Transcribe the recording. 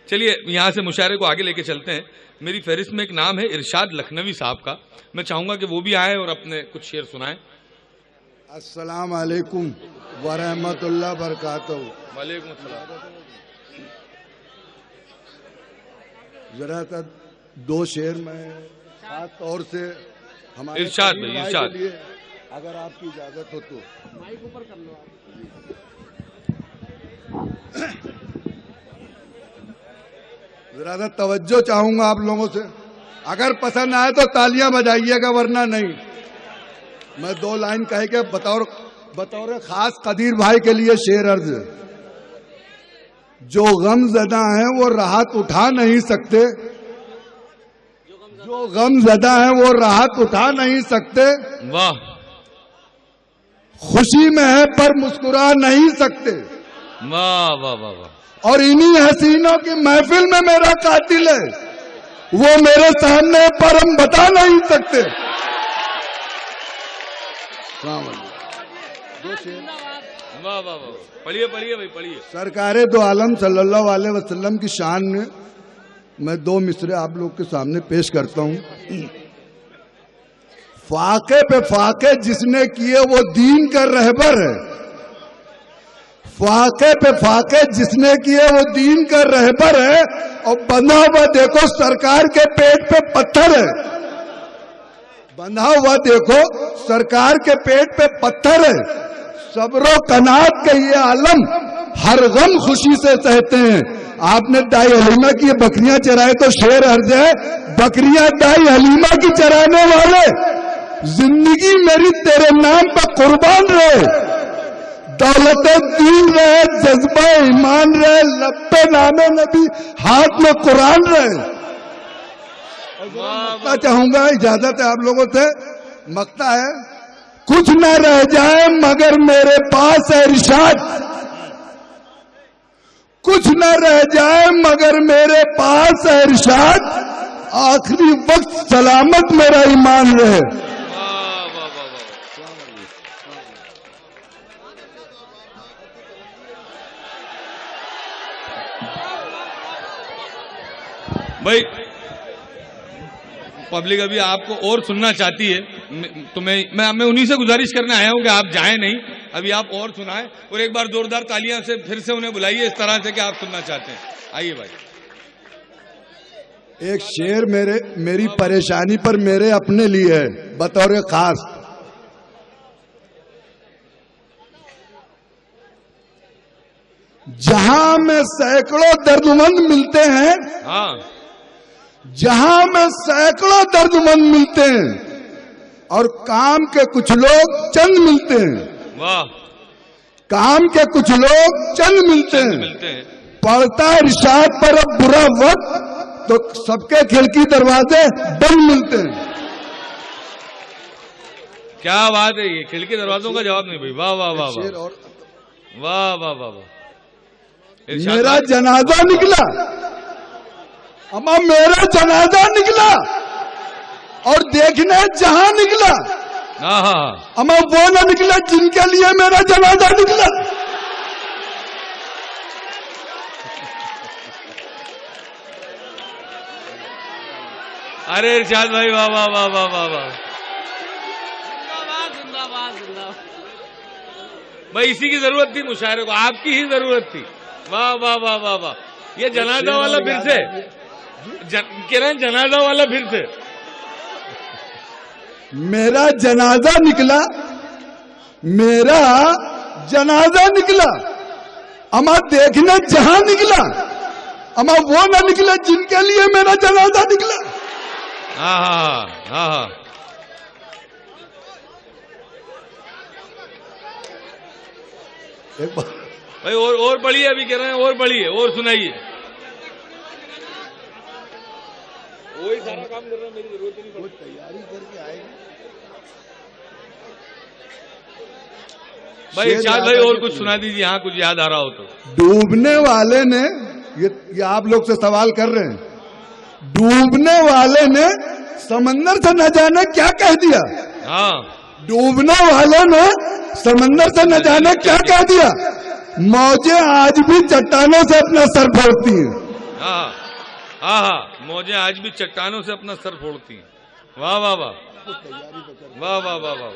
चलिए यहाँ से मुशायरे को आगे लेके चलते हैं। मेरी फहरिस्त में एक नाम है इरशाद लखनवी साहब का, मैं चाहूंगा कि वो भी आए और अपने कुछ शेर सुनाएं। अस्सलाम वालेकुम वरहमतुल्लाह बरकातहू। वालेकुम अस्सलाम। जरा सा दो शेर में खास तौर से हमारे इरशाद करीम भाई, भाई इरशाद। के लिए, अगर आपकी इजाजत हो तो माइक ऊपर कर लो आप। जरा सा तवज्जो चाहूंगा आप लोगों से, अगर पसंद आए तो तालियां बजाइएगा वरना नहीं। मैं दो लाइन कह के बतौर खास कदीर भाई के लिए शेर अर्ज। जो गम ज़दा हैं वो राहत उठा नहीं सकते, जो गम ज़दा हैं वो राहत उठा नहीं सकते। वाह। खुशी में है पर मुस्कुरा नहीं सकते। वाह वाह वाह वाह। और इन्हीं हसीनों की महफिल में मेरा कातिल है, वो मेरे सामने पर हम बता नहीं सकते। वाह वाह वाह। पढ़िए पढ़िए भाई पढ़िए। सरकारे दो आलम सल्लल्लाहु अलैहि वसल्लम की शान में मैं दो मिसरे आप लोग के सामने पेश करता हूं। फाके पे फाके जिसने किए वो दीन का रहबर है। फाके पे फाके जिसने किए वो दीन का रहबर है, और बंधा हुआ देखो सरकार के पेट पे पत्थर है। बंधा हुआ देखो सरकार के पेट पे पत्थर है। सब्रो कनात के ये आलम हर गम खुशी से सहते हैं। आपने दाई हलीमा की बकरियां चराए तो शेर अर्ज है, बकरियां दाई हलीमा की चराने वाले, जिंदगी मेरी तेरे नाम पर कुर्बान रहे। दौलत दीन रहे, जज्बा ईमान रहे, लब्बे नामे नबी, हाथ में कुरान रहे। मकता चाहूंगा, इजाजत है आप लोगों से, मकता है। कुछ न रह जाए मगर मेरे पास है इरशाद, कुछ न रह जाए मगर मेरे पास है इरशाद, आखिरी वक्त सलामत मेरा ईमान रहे। भाई पब्लिक अभी आपको और सुनना चाहती है, तो मैं उन्हीं से गुजारिश करने आया हूं कि आप जाएं नहीं, अभी आप और सुनाएं, और एक बार जोरदार तालियां से फिर से उन्हें बुलाइए इस तरह से कि आप सुनना चाहते हैं। आइए भाई। एक शेर मेरी परेशानी पर मेरे अपने लिए है बतौर खास। जहां में सैकड़ों दर्दमंद मिलते हैं, हाँ, जहां में सैकड़ों दर्दमंद मिलते हैं और काम के कुछ लोग चंद मिलते हैं। वाह। काम के कुछ लोग चंद मिलते हैं। पड़ता इरशाद पर अब बुरा वक्त तो सबके खिड़की दरवाजे बंद मिलते हैं। क्या बात है, ये खिड़की दरवाजों का जवाब नहीं भाई। वाह वाह वाह वाह वाह वाह वाह वाह। मेरा जनाजा निकला, अम्मा मेरा जनाजा निकला, और देखने जहां निकला, अम्मा वो ना निकला जिनके लिए मेरा जनाजा निकला। अरे इरशाद भाई वाह वाह वाह वाह वाह वाह। भाई इसी की जरूरत थी मुशायरे को, आपकी ही जरूरत थी। वाह वाह वाह वाह वाह। ये जनाजा वाला फिर से किरण, जनाजा वाला फिर से। मेरा जनाजा निकला, मेरा जनाजा निकला, अमा देखने जहां निकला, अमा वो ना निकला जिनके लिए मेरा जनाजा निकला। हाँ हाँ हाँ हाँ। एक बार भाई और पढ़िए, अभी कह रहे हैं और पढ़िए और सुनाइए। वही सारा काम कर रहा है, मेरी जरूरत नहीं पड़ी। तैयारी करके आएगी भाई। इरशाद भाई और कुछ सुना दीजिए, यहाँ कुछ याद आ रहा हो तो। डूबने वाले ने ये आप लोग से सवाल कर रहे हैं। डूबने वाले ने समंदर से न जाने क्या कह दिया। हाँ, डूबने वाले ने समंदर से न जाने क्या कह दिया। मौजें आज भी चट्टानों से अपना सर फोड़ती हैं। हाँ हाँ हाँ, मौजें आज भी चट्टानों से अपना सर फोड़ती हैं। वाह वाह वाह, वाह वाह वाह वाह वाह।